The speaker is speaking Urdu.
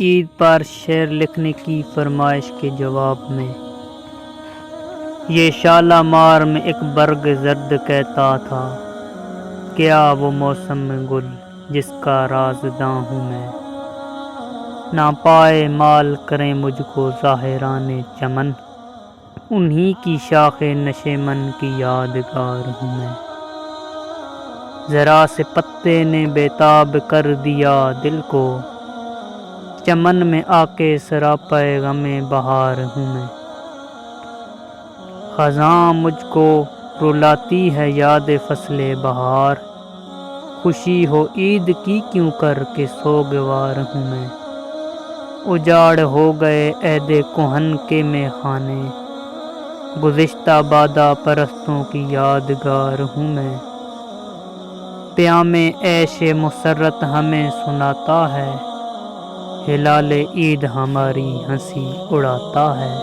عید پر شعر لکھنے کی فرمائش کے جواب میں یہ شالامار میں ایک برگ زرد کہتا تھا، کیا وہ موسم میں گل جس کا رازداں ہوں میں، نہ پائے مال کریں مجھ کو ظاہران چمن، انہی کی شاخ نشیمن کی یادگار ہوں میں، ذرا سے پتے نے بےتاب کر دیا دل کو، چمن میں آ کے سراپے غم بہار ہوں میں، خزاں مجھ کو رلاتی ہے یاد فصل بہار، خوشی ہو عید کی کیوں کر کے سوگوار ہوں میں، اجاڑ ہو گئے عہد کہن کے میخانے، گزشتہ بادہ پرستوں کی یادگار ہوں میں، پیام عیش مسرت ہمیں سناتا ہے، ہلال عید ہماری ہنسی اڑاتا ہے۔